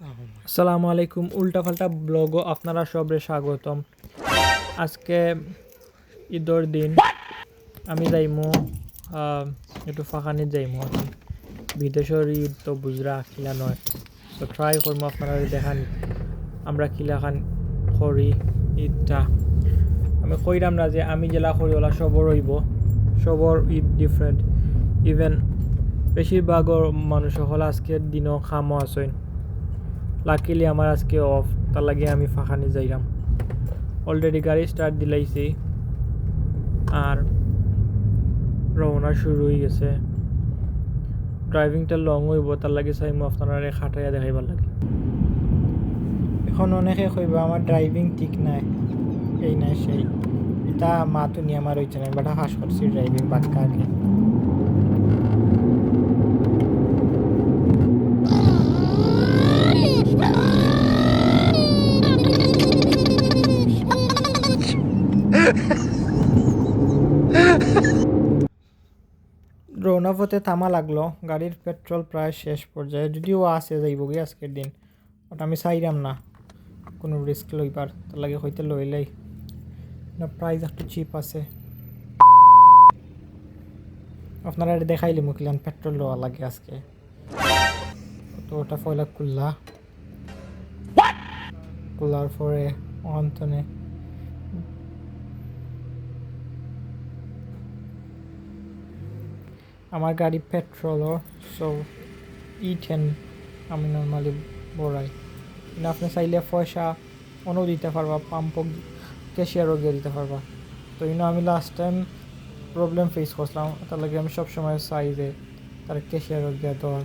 আসসালামু আলাইকুম, উল্টাপাল্টা ব্লগও আপনারা সবরে স্বাগতম। আজকে ঈদর দিন আমি যাইমু একটু ফাঁকানিত যাইমু। এখন বিদেশের ঈদ তো বুঝরা খিলা নয়, তো ট্রাই করবো আপনারা দেখান আমরা খিলাখান করি ঈদটা। আমি কইরাম না যে আমি জেলা করি ওলা সবর হইব, সবর ঈদ ডিফারেন্ট। ইভেন বেশিরভাগর মানুষ হল আজকের দিনও খামও আসেন। লাকিলি আমার আজকে অফ, তার লাগে আমি ফাঁকানি যাইলাম। অলরেডি গাড়ি স্টার্ট দিলাইছি আর রওনা শুরু হয়ে গেছে। ড্রাইভিংটা লং হইব, তার লাগে চাইমু আপনারা খাটাইয়া দেখাইবার লাগে। এখন অনেকে কইবা আমার ড্রাইভিং ঠিক নাই, এই নাই সেই, এটা মাতো নিয়ে আমার হইছে না, বাটা ফাঁস করছি ড্রাইভিং বাক্কা আগে। রওনা পথে থামা লাগলো, গাড়ির পেট্রোল প্রায় শেষ পর্যায়ে, যদিও আছে যাইব গিয়ে আজকের দিন, বাট আমি চাইলাম না কোনো রিস্ক লইবার, তার লাগে হইতে লইলেই না। প্রাইস একটু চিপ আছে, আপনারা এটা দেখাইলে মুখলেন পেট্রোল লওয়া লাগে আজকে। তো ওটা ফয়লা খুললার পরে অন্তনে আমার গাড়ি পেট্রোলও সো E10 আমি নর্মালি বড়াই। কিন্তু আপনি চাইলে পয়সা অন্য দিতে পারবা, পাম্পও ক্যাশিয়ারও গিয়ে দিতে পারবা। তো আমি লাস্ট টাইম প্রবলেম ফেস করছিলাম, তার লাগে আমি সবসময় চাই যে তারা ক্যাশিয়ারও গিয়ে দেওয়ার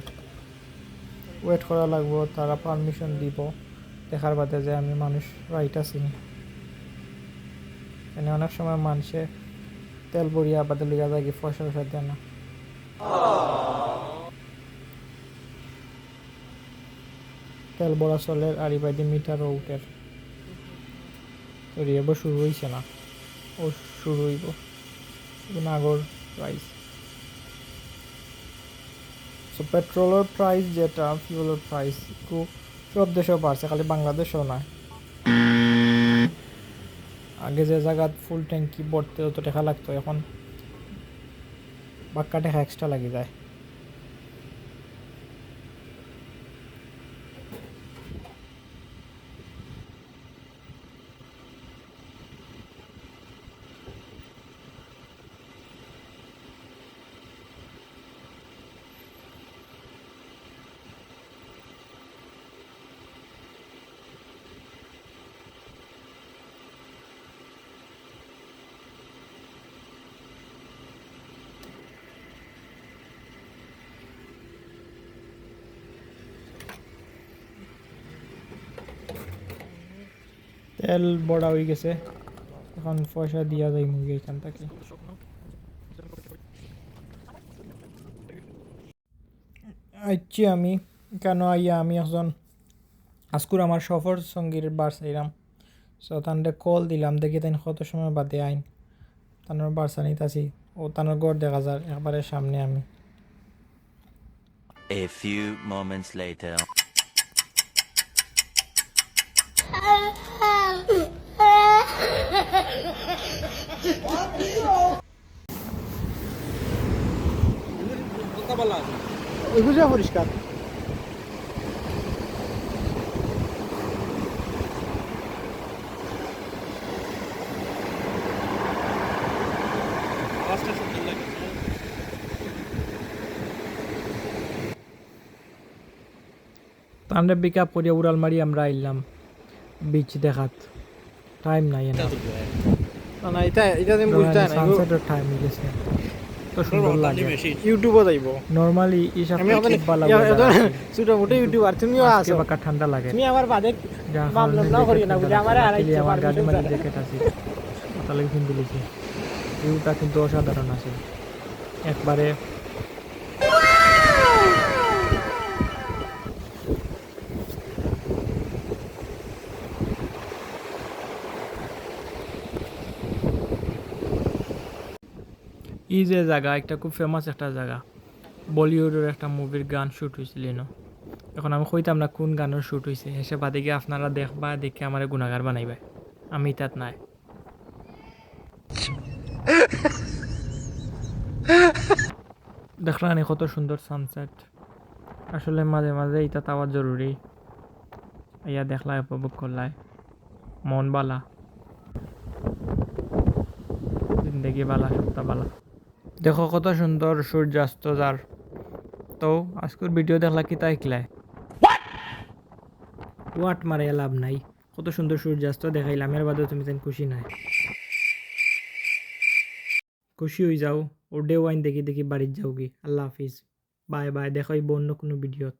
ওয়েট করা লাগবো, তারা পারমিশন দিব, দেখার বাদে যে আমি মানুষ রাইট আছি। এখানে অনেক সময় মানুষে তেল বড়িয়া বাদে লিয়া যায় কি পয়সা দেয় না। তেল বড়া চলে আর বাইদি মিটারও উঠের, তো রিয়েবো শুরু হয়েছে না, ও শুরু হইব আগর প্রাইস। সো পেট্রোলের প্রাইস যেটা ফিউলের প্রাইস একটু সব দেশেও বাড়ছে, খালি বাংলাদেশেও নয়। আগে যে জায়গাত ফুল ট্যাঙ্কি ভরতে যত টাকা লাগতো, এখন বাক্কা টাকা এক্সট্রা লাগি যায়। তেল বড়া হয়ে গেছে, এখন পয়সা দিয়া যায় মুরগি এখান থেকে। আইছি আমি কেন আইয়া আমি একজন আজকুর আমার সফর সঙ্গীর বার চাইলাম। সো তানরে কল দিলাম, দেখি তাই কত সময় বাদে আইন। তানোর বারসা নিতাছি, ও তানোর গড় দেখা যায় একবারে সামনে আমি। A few moments later. পরিষ্কার তান্ডে পিক আপ করিয়া উড়াল মারি আমরা আইলাম বিচ দেখাত। টাইম নাই না, না এটা এটা তুমি বুঝতে না, সানসেটের টাইম হয়ে গেছে, তো সুন্দর লাগে। ইউটিউবও যাইব নরমালি ইসা আমি ওখানে ছোটো মোটো ইউটিউবার তুমিও আছো, বাকা ঠান্ডা লাগে। তুমি আমার বাদে মামলা না করিও না বলে আমার আর আইছে আমার গাড়ি মারি জ্যাকেট আছে, তাহলে কিন্তু দিয়েছি। ভিউটা কিন্তু অসাধারণ আছে একবারে। এই যে জায়গা একটা খুব ফেমাস একটা জায়গা, বলিউডের একটা মুভির গান শ্যুট হয়েছিল, এখন আমি কইতাম না কোন গানের শ্যুট হয়েছে হেসে বাদে গিয়ে আপনারা দেখবা দেখে আমার গুণাগার বানাইবা আমি তাত নাই দেখলাম কত সুন্দর সানসেট আসলে মাঝে মাঝে এটা তাওয়া জরুরি ইয়া দেখলাই উপভোগ করলাই মন বালা জিন্দগি বালা সপ্তাহ বালা দেখো কত সুন্দর সূর্যাস্ত যার তো আজকের ভিডিও দেখলা কি তাই কিলাই ওয়াট মারে লাভ নাই কত সুন্দর সূর্যাস্ত দেখাইলাম এর বাদে তুমি তেন খুশি নাই খুশি হয়ে যাও ও ডে ওয়াইন দেখি দেখি বাড়ির যাও কি আল্লাহ হাফিজ বাই বাই দেখাইব অন্য কোনো ভিডিওত